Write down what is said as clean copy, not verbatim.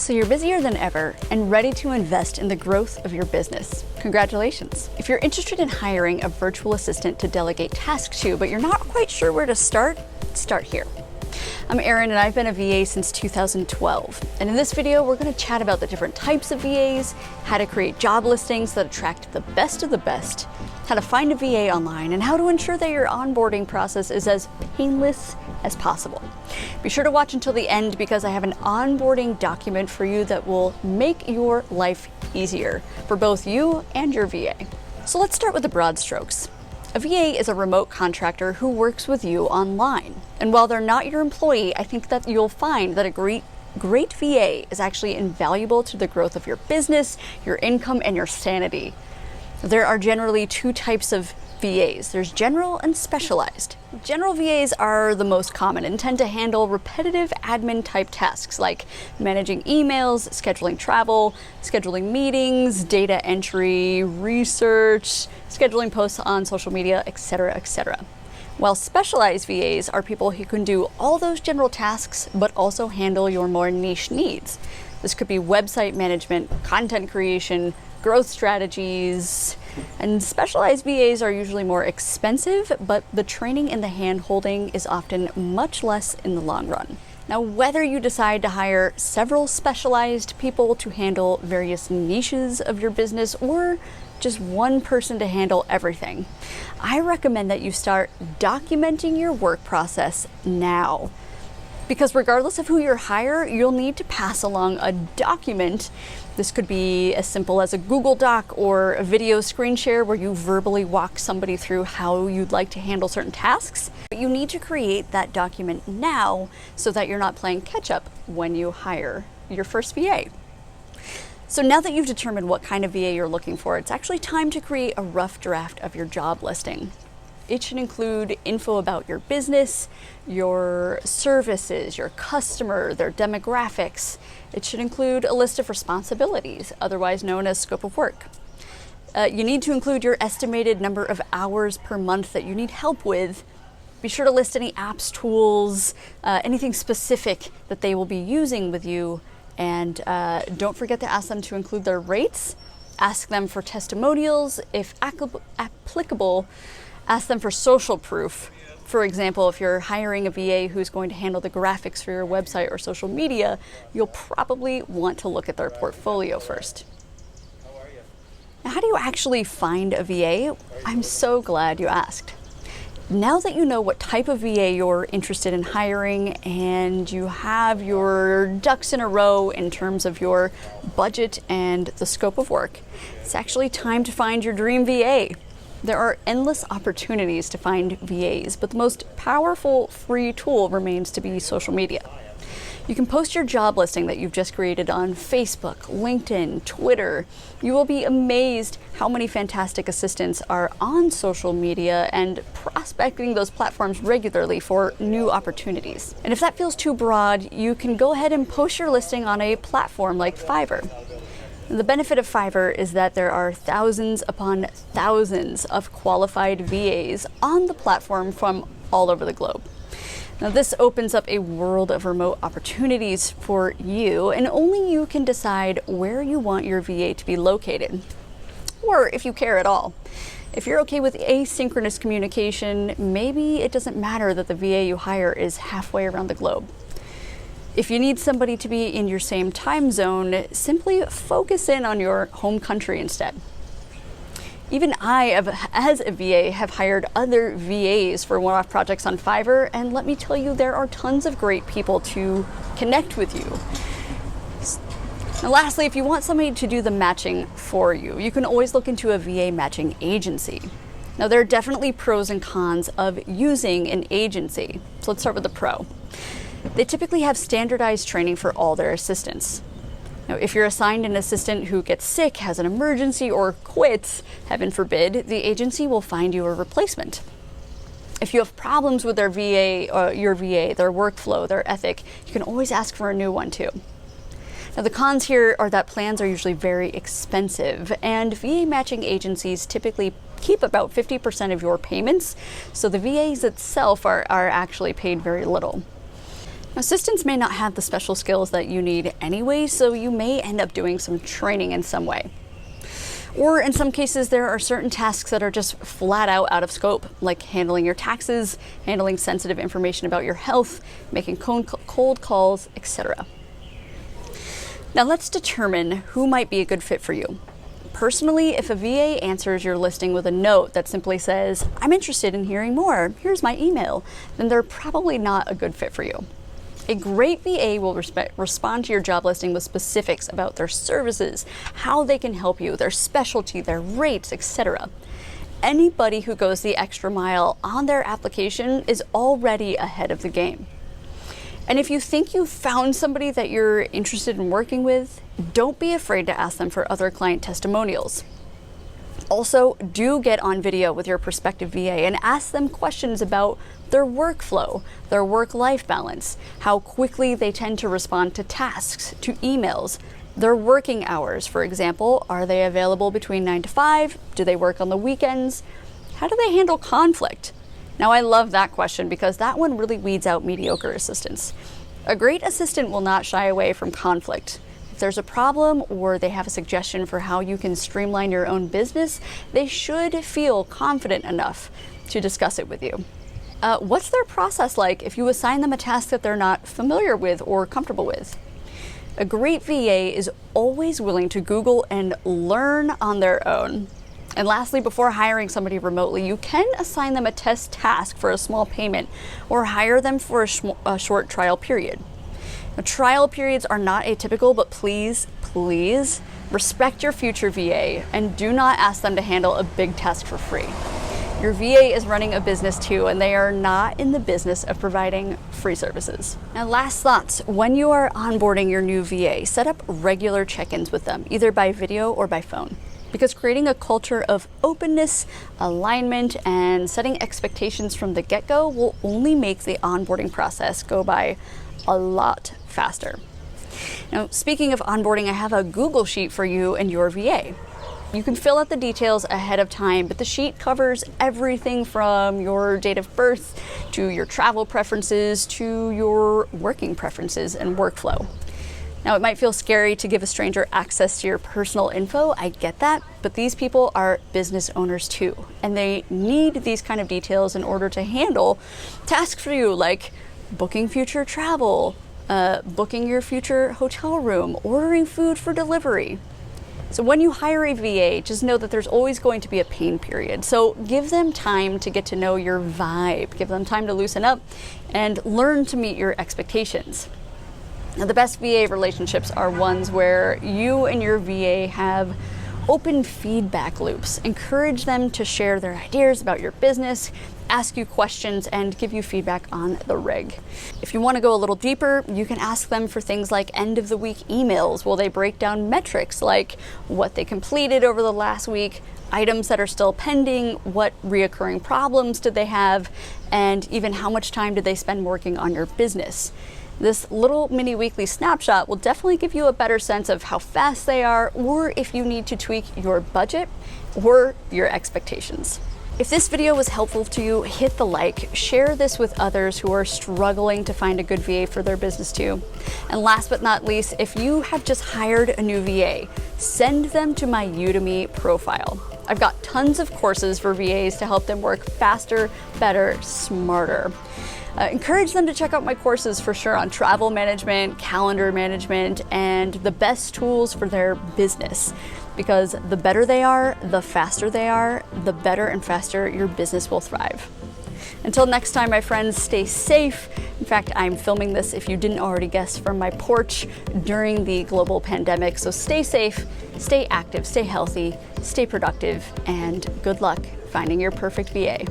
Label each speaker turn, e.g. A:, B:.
A: So you're busier than ever and ready to invest in the growth of your business. Congratulations. If you're interested in hiring a virtual assistant to delegate tasks to, but you're not quite sure where to start here. I'm Erin and I've been a VA since 2012. And in this video, we're going to chat about the different types of VAs, how to create job listings that attract the best of the best, how to find a VA online, and how to ensure that your onboarding process is as painless as possible. Be sure to watch until the end because I have an onboarding document for you that will make your life easier for both you and your VA. So let's start with the broad strokes. A VA is a remote contractor who works with you online. And while they're not your employee, I think that you'll find that a great VA is actually invaluable to the growth of your business, your income, and your sanity. There are generally two types of VAs. There's general and specialized. General VAs are the most common and tend to handle repetitive admin type tasks like managing emails, scheduling travel, scheduling meetings, data entry, research, scheduling posts on social media, etc., etc. While specialized VAs are people who can do all those general tasks but also handle your more niche needs. This could be website management, content creation, growth strategies, and specialized VAs are usually more expensive, but the training and the hand-holding is often much less in the long run. Now, whether you decide to hire several specialized people to handle various niches of your business or just one person to handle everything, I recommend that you start documenting your work process now. Because regardless of who you hire, you'll need to pass along a document. This could be as simple as a Google Doc or a video screen share where you verbally walk somebody through how you'd like to handle certain tasks. But you need to create that document now so that you're not playing catch up when you hire your first VA. So now that you've determined what kind of VA you're looking for, it's actually time to create a rough draft of your job listing. It should include info about your business, your services, your customer, their demographics. It should include a list of responsibilities, otherwise known as scope of work. You need to include your estimated number of hours per month that you need help with. Be sure to list any apps, tools, anything specific that they will be using with you. And don't forget to ask them to include their rates. Ask them for testimonials. If applicable, ask them for social proof. For example, if you're hiring a VA who's going to handle the graphics for your website or social media, you'll probably want to look at their portfolio first. Now, how do you actually find a VA? I'm so glad you asked. Now that you know what type of VA you're interested in hiring and you have your ducks in a row in terms of your budget and the scope of work, it's actually time to find your dream VA. There are endless opportunities to find VAs, but the most powerful free tool remains to be social media. You can post your job listing that you've just created on Facebook, LinkedIn, Twitter. You will be amazed how many fantastic assistants are on social media and prospecting those platforms regularly for new opportunities. And if that feels too broad, you can go ahead and post your listing on a platform like Fiverr. The benefit of Fiverr is that there are thousands upon thousands of qualified VAs on the platform from all over the globe. Now, this opens up a world of remote opportunities for you, and only you can decide where you want your VA to be located, or if you care at all. If you're okay with asynchronous communication, maybe it doesn't matter that the VA you hire is halfway around the globe. If you need somebody to be in your same time zone, simply focus in on your home country instead. Even I, as a VA, have hired other VAs for one-off projects on Fiverr, and let me tell you, there are tons of great people to connect with you. And lastly, if you want somebody to do the matching for you, you can always look into a VA matching agency. Now, there are definitely pros and cons of using an agency. So let's start with the pro. They typically have standardized training for all their assistants. Now, if you're assigned an assistant who gets sick, has an emergency, or quits, heaven forbid, the agency will find you a replacement. If you have problems with their VA, your VA, their workflow, their ethic, you can always ask for a new one too. Now, the cons here are that plans are usually very expensive, and VA matching agencies typically keep about 50% of your payments, so the VAs itself are actually paid very little. Assistants may not have the special skills that you need anyway, so you may end up doing some training in some way. Or in some cases, there are certain tasks that are just flat out of scope, like handling your taxes, handling sensitive information about your health, making cold calls, etc. Now let's determine who might be a good fit for you. Personally, if a VA answers your listing with a note that simply says, "I'm interested in hearing more, here's my email," then they're probably not a good fit for you. A great VA will respond to your job listing with specifics about their services, how they can help you, their specialty, their rates, etc. Anybody who goes the extra mile on their application is already ahead of the game. And if you think you've found somebody that you're interested in working with, don't be afraid to ask them for other client testimonials. Also, do get on video with your prospective VA and ask them questions about their workflow, their work-life balance, how quickly they tend to respond to tasks, to emails, their working hours. For example, are they available between 9 to 5? Do they work on the weekends? How do they handle conflict? Now, I love that question because that one really weeds out mediocre assistants. A great assistant will not shy away from conflict. If there's a problem or they have a suggestion for how you can streamline your own business, they should feel confident enough to discuss it with you. What's their process like if you assign them a task that they're not familiar with or comfortable with? A great VA is always willing to Google and learn on their own. And lastly, before hiring somebody remotely, you can assign them a test task for a small payment or hire them for a short trial period. Now, trial periods are not atypical, but please respect your future VA and do not ask them to handle a big task for free. Your VA is running a business too, and they are not in the business of providing free services. Now, last thoughts. When you are onboarding your new VA, set up regular check-ins with them, either by video or by phone. Because creating a culture of openness, alignment, and setting expectations from the get-go will only make the onboarding process go by a lot faster. Now, speaking of onboarding, I have a Google Sheet for you and your VA. You can fill out the details ahead of time, but the sheet covers everything from your date of birth to your travel preferences to your working preferences and workflow. Now, it might feel scary to give a stranger access to your personal info. I get that, but these people are business owners too, and they need these kind of details in order to handle tasks for you, like booking future travel, booking your future hotel room, ordering food for delivery. So when you hire a VA, just know that there's always going to be a pain period. So give them time to get to know your vibe, give them time to loosen up and learn to meet your expectations. Now, the best VA relationships are ones where you and your VA have open feedback loops. Encourage them to share their ideas about your business, ask you questions, and give you feedback on the rig. If you want to go a little deeper, you can ask them for things like end of the week emails. Will they break down metrics like what they completed over the last week, items that are still pending, what reoccurring problems did they have, and even how much time did they spend working on your business. This little mini weekly snapshot will definitely give you a better sense of how fast they are, or if you need to tweak your budget or your expectations. If this video was helpful to you, hit the like, share this with others who are struggling to find a good VA for their business too. And last but not least, if you have just hired a new VA, send them to my Udemy profile. I've got tons of courses for VAs to help them work faster, better, smarter. Encourage them to check out my courses for sure on travel management, calendar management, and the best tools for their business. Because the better they are, the faster they are, the better and faster your business will thrive. Until next time, my friends, stay safe. In fact, I'm filming this, if you didn't already guess, from my porch during the global pandemic. So stay safe, stay active, stay healthy, stay productive, and good luck finding your perfect VA.